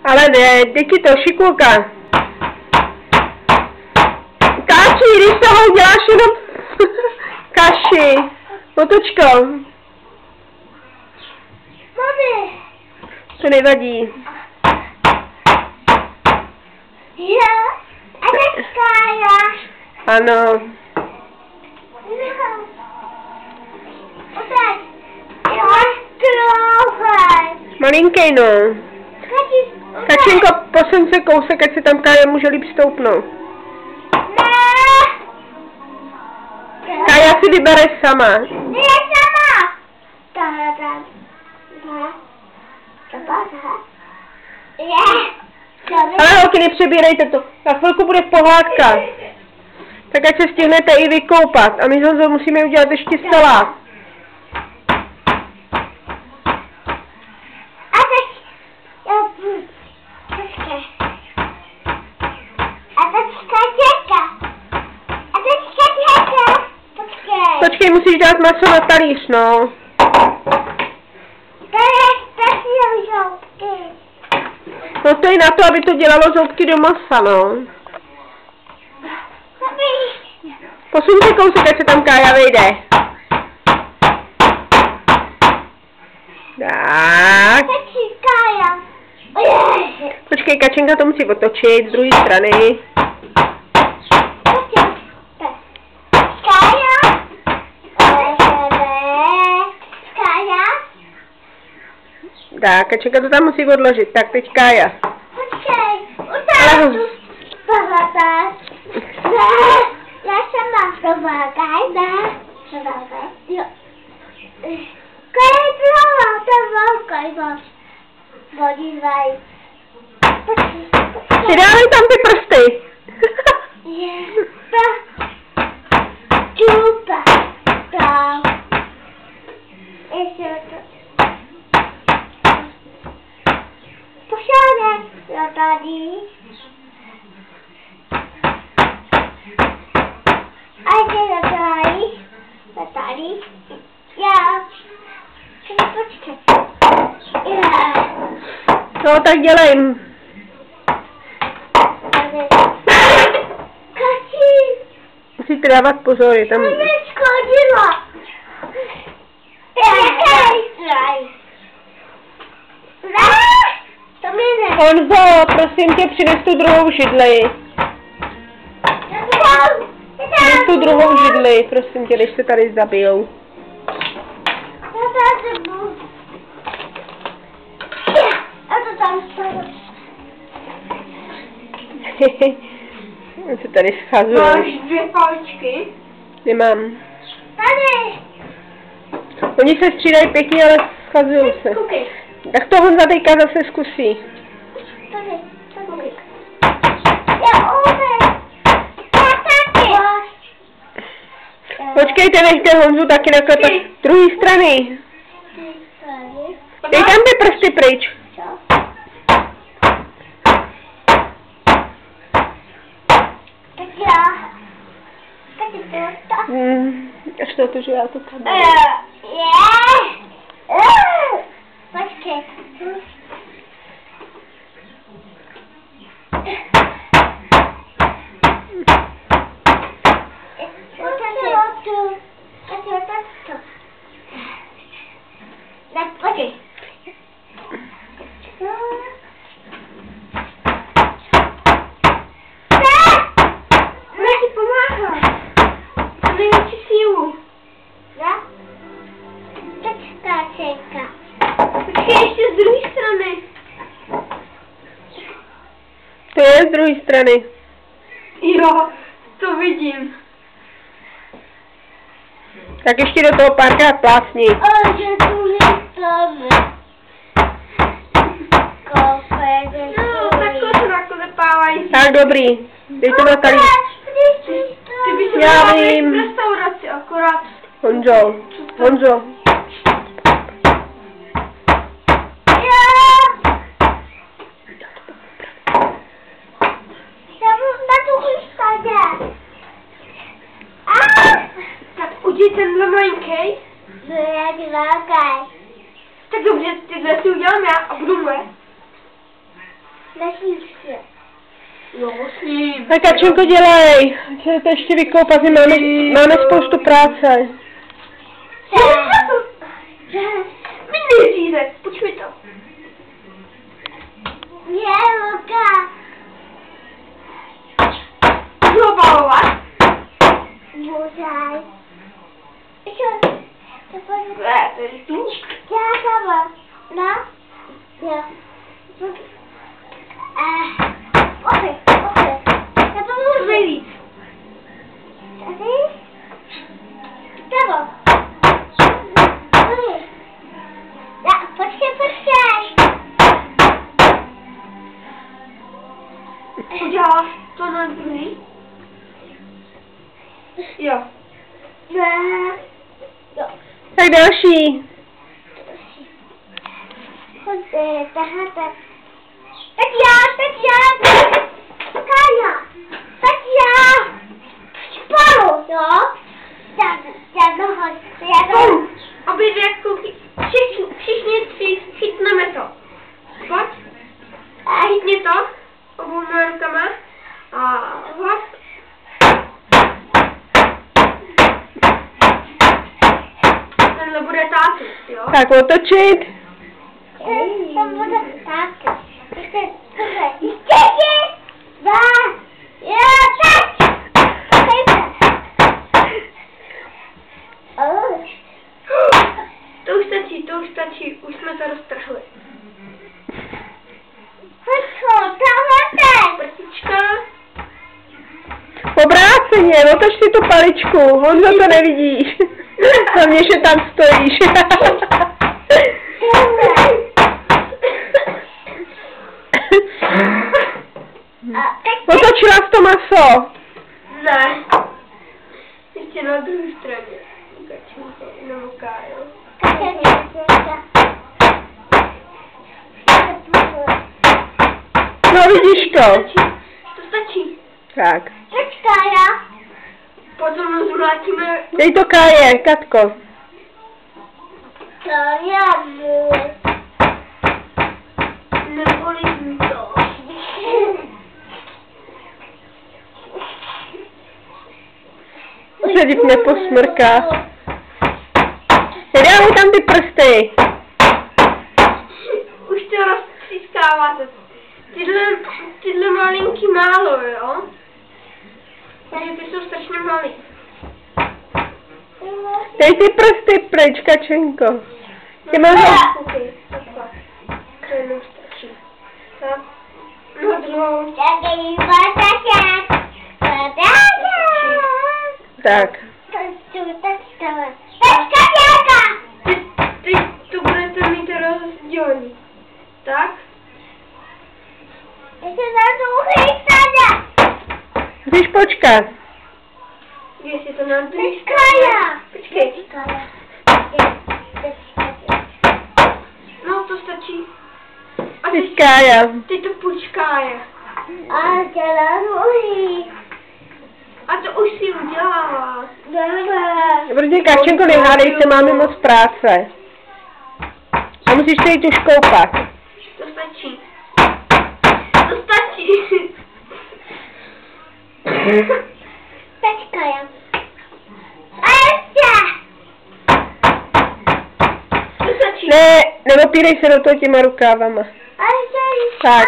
Ale ne, děti to, šikulka. Káči, když z toho uděláš jenom kaši. Otočko. Mami. To nevadí. Jo, a teďka já. Ano. No. Otáč. Jo, trochu. Malinkej, no. Kačenko, posun se kousek, ať se tam Kája může líp stoupnout. Ne. Kája si vybere sama. Ne, sama. Tahle tam. Ale holky, nepřebírejte to. Za chvilku bude pohádka. Tak ať se stihnete i vykoupat. A my zase musíme udělat ještě salát. A teď... Počkej. A teďka děka. A teďka děka. Počkej. Počkej, musíš dát maso na talíř, no. To je strašně žoutky. No to je na to, aby to dělalo žoutky do masa, no. Posun se kousek, ať se tam Kája vejde. Tak. Kája. Počkej, Kačenka to musí otočit z druhé strany. Kája. Kája. Tak, Kačenka to tam musí odložit. Tak, teď Kája. Počkej, utáhnu. Pomáhá. Já sama pomáhaj, ne? Pomáhaj, jo. Kaj bylo, to velký moc. Podívej. Přidávej tam ty prsty. Čupa. Tam. Ještě to. Pošánek. Jo, tady. A jde tady. Tady. Já. Počkej. No, tak dělej. Kači. Musíte dávat pozor, je tam... To mě škodilo. To mi ne. Honzo, prosím tě, přines tu druhou židli. Přines tu druhou židli, prosím tě, než se tady zabijou. A to tam stalo. On se tady schazuje. Máš 2 paličky? Nemám. Tady. Oni se střídají pěkně, ale schazují se. Koukej. Tak to Honza teďka zase zkusí. Tady. Koukej. Já umím. Já taky. Počkejte, nechte Honzu taky naklepat z druhé strany. Dej tam ty prsty pryč. Tak já. Taky to. Až to otevřu já to tam. Počkej. Počkej. Já ti pomáhám. Dej ti sílu. Já? Teďka, čeka. Počkej ještě z druhé strany. To je z druhé strany. Jo, to vidím. Tak ještě do toho párkrát plásni. Ale že tu nestane. No, tak to se nakolepávají. Tak dobrý. Dej to na talíř. Ty bys se Já mohla vím. v restauraci akorát. Honzo. Honzo. Tak udělej tenhle malinký. No jak velký. Tak dobře, tyhle si udělám já a budu moje. Nesmíš se. Jo, musím. Tak Kačenko, dělej. Chci to ještě vykoupat, máme spoustu práce. Mi nejdříve, pojď mi to. Je, Luka. Zabalovat. Můžeš. Ještě. To je píčka. Já sama. No? Jo. Okej. Já to můžu Nejvíc. Tady? Tebo. Počkej. Uděláš to na druhý? Jo. Jo. Tak další. Tak já. Kája. Tak já. Spolu, jo? Spolu. Obě jak kouký. Všichni tři chytneme to. Pojď. Chytni to oběma rukama. A hlas. Tenhle bude tátu, jo? Tak otočit. Tam bude tak. To už stačí, už jsme to roztrhli. Prstička. Obráceně, otoč si tu paličku, Honzo, to nevidíš. Hlavně, že tam stojíš. Otočila jsi to maso. Ne. Ještě na druhé straně. Kačenko, nebo Kájo. No vidíš to. To stačí. Tak. Potom zvrátíme. Dej to Káje, Katko. Nebolí mi to. Se div neposmrká. Nedávej tam ty prsty. Už to roztřískáváte. Tyhle malinký málo, jo? Takže ty jsou strašně malý. Dej ty prsty pryč, Kačenko. Ty máš... Koukej, takhle. To jenom stačí. Tak. No druhou. Tak. Teď to budete mít rozdělený. Tak? Musíš počkat. Jestli to nám blízká. Počkej. No to stačí. A Ty Kája. Ty to počkáje. A to už si udělala. Protože Kačenko, nehádej se, máme moc práce. A musíš se jít už koupat. To stačí. To stačí. To stačí. Ne, neopírej se do toho těma rukávama. Tak.